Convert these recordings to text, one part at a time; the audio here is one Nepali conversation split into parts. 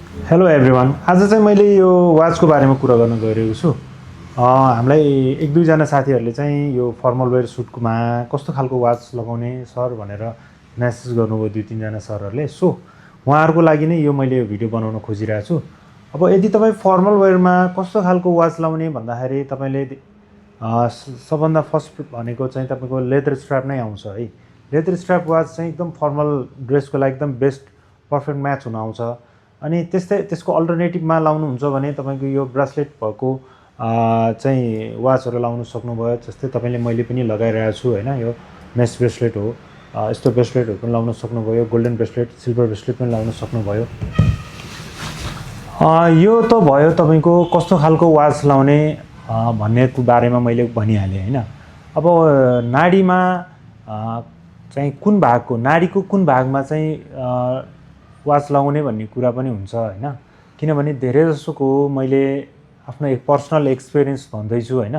Hello everyone. आज चाहिँ मैले यो वाचको बारेमा कुरा गर्न गइरहेको छु। हामीलाई एक दुईजना साथीहरूले चाहिँ यो फर्मल वेयर सुटमा कस्तो खालको वाच लगाउने सर भनेर मेसेज गर्नुभयो दुई तिनजना सरहरूले। सो उहाँहरूको लागि नै यो मैले भिडियो बनाउन खोजिरहेको छु। अब यदि तपाईँ फर्मल वेयरमा कस्तो खालको वाच लाउने भन्दाखेरि तपाईँले सबभन्दा फर्स्ट भनेको चाहिँ तपाईँको लेदर स्ट्र्याप नै आउँछ है। लेदर स्ट्र्याप वाच चाहिँ एकदम फर्मल ड्रेसको लागि एकदम बेस्ट पर्फेक्ट म्याच हुन आउँछ। अनि त्यसको अल्टरनेटिभमा लाउनुहुन्छ भने तपाईँको यो ब्रासलेट भएको चाहिँ वाचहरू लाउन सक्नुभयो। जस्तै तपाईँले मैले पनि लगाइरहेको छु होइन, यो मेस ब्रेसलेट हो। यस्तो ब्रेसलेटहरू पनि लाउन सक्नुभयो, गोल्डन ब्रेसलेट, सिल्भर ब्रेसलेट पनि लाउन सक्नुभयो। यो त भयो तपाईँको कस्तो खालको वाच लाउने भन्नेको बारेमा मैले भनिहालेँ होइन। अब नाडीमा चाहिँ कुन भागको, नाडीको कुन भागमा चाहिँ वाच लगाउने भन्ने कुरा पनि हुन्छ होइन। किनभने धेरै जसोको मैले आफ्नो एक पर्सनल एक्सपिरियन्स भन्दैछु होइन।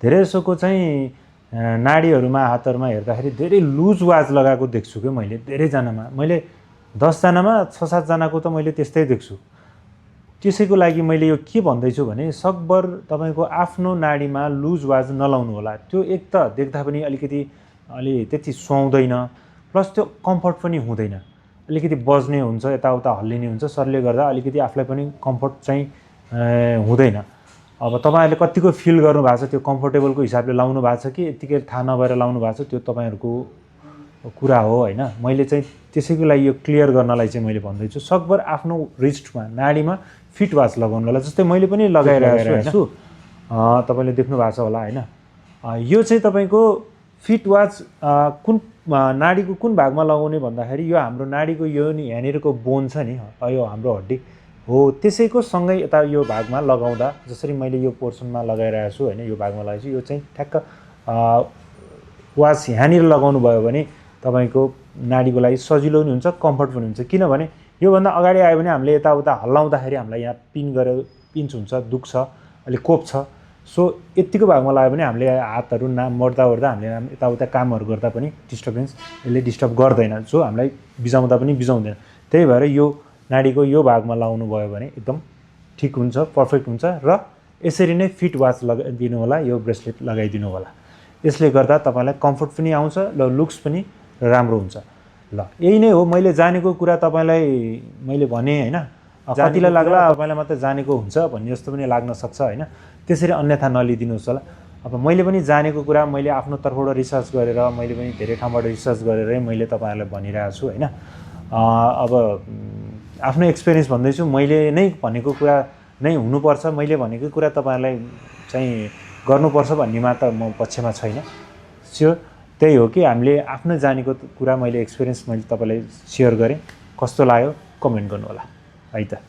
धेरै जसोको चाहिँ नाडीहरूमा हातहरूमा हेर्दाखेरि धेरै लुज वाच लगाएको देख्छु क्या मैले। धेरैजनामा मैले 10 जनामा 6-7 जनाको त मैले त्यस्तै देख्छु। त्यसैको लागि मैले यो के भन्दैछु भने सकभर तपाईँको आफ्नो नाडीमा लुज वाच नलाउनु होला। त्यो एक त देख्दा पनि अलि त्यति सुहाउँदैन, प्लस त्यो कम्फर्ट पनि हुँदैन, अलिकति बज्ने हुन्छ, यताउता हल्लिने हुन्छ। सरले गर्दा अलिकति आफूलाई पनि कम्फर्ट चाहिँ हुँदैन। अब तपाईँहरूले कतिको फिल गर्नुभएको छ, त्यो कम्फर्टेबलको हिसाबले लाउनु भएको छ कि यत्तिकै थाहा नभएर लाउनु भएको छ, त्यो तपाईँहरूको कुरा हो होइन। मैले चाहिँ त्यसैको लागि यो क्लियर गर्नलाई चाहिँ मैले भन्दैछु सकभर आफ्नो रिस्टमा नाडीमा फिट वाच लगाउनु होला। जस्तै मैले पनि लगाइरहेको छु, तपाईँले देख्नु भएको छ होला होइन। यो चाहिँ तपाईँको फिट वाच कुन नाडीको कुन भागमा लगाउने भन्दाखेरि यो हाम्रो नाडीको यो नि यहाँनिरको बोन छ नि, यो हाम्रो हड्डी हो, त्यसैको सँगै यता यो भागमा लगाउँदा, जसरी मैले यो पोर्सनमा लगाइरहेको छु होइन, यो भागमा लगाएछु, यो चाहिँ ठ्याक्क वाच यहाँनिर लगाउनु भयो भने तपाईँको नाडीको लागि सजिलो पनि हुन्छ, कम्फर्ट पनि हुन्छ। किनभने योभन्दा अगाडि आयो भने हामीले यताउता हल्लाउँदाखेरि हामीलाई यहाँ पिन्च हुन्छ, दुख्छ, अलिक कोप्छ। सो यत्तिको भागमा लाग्यो भने हामीले हातहरू मोड्दा हामीले यताउता कामहरू गर्दा पनि यसले डिस्टर्ब गर्दैन, जो हामीलाई बिजाउँदा पनि बिजाउँदैन। त्यही भएर यो नाडीको यो भागमा लाउनु भयो भने एकदम ठिक हुन्छ, पर्फेक्ट हुन्छ। र यसरी नै फिट वाच लगाइदिनु होला, यो ब्रेसलेट लगाइदिनु होला। यसले गर्दा तपाईँलाई कम्फर्ट पनि आउँछ र लुक्स पनि राम्रो हुन्छ। ल यही नै हो मैले जानेको कुरा तपाईँलाई मैले भने होइन। कतिलाई लाग्ला तपाईँलाई मात्रै जानेको हुन्छ भन्ने जस्तो पनि लाग्न सक्छ होइन। त्यसरी अन्यथा नलिदिनुहोस् होला। अब मैले पनि जानेको कुरा मैले आफ्नो तर्फबाट रिसर्च गरेर, मैले पनि धेरै ठाउँबाट रिसर्च गरेरै मैले तपाईँहरूलाई भनिरहेको छु होइन। अब आफ्नो एक्सपिरियन्स भन्दैछु, मैले नै भनेको कुरा नै हुनुपर्छ, मैले भनेको कुरा तपाईँहरूलाई चाहिँ गर्नुपर्छ भन्नेमा त म पक्षमा छैन। स्योर त्यही हो कि हामीले आफ्नो जानेको कुरा मैले एक्सपिरियन्स मैले तपाईँलाई सेयर गरेँ। कस्तो लाग्यो कमेन्ट गर्नु होला है त।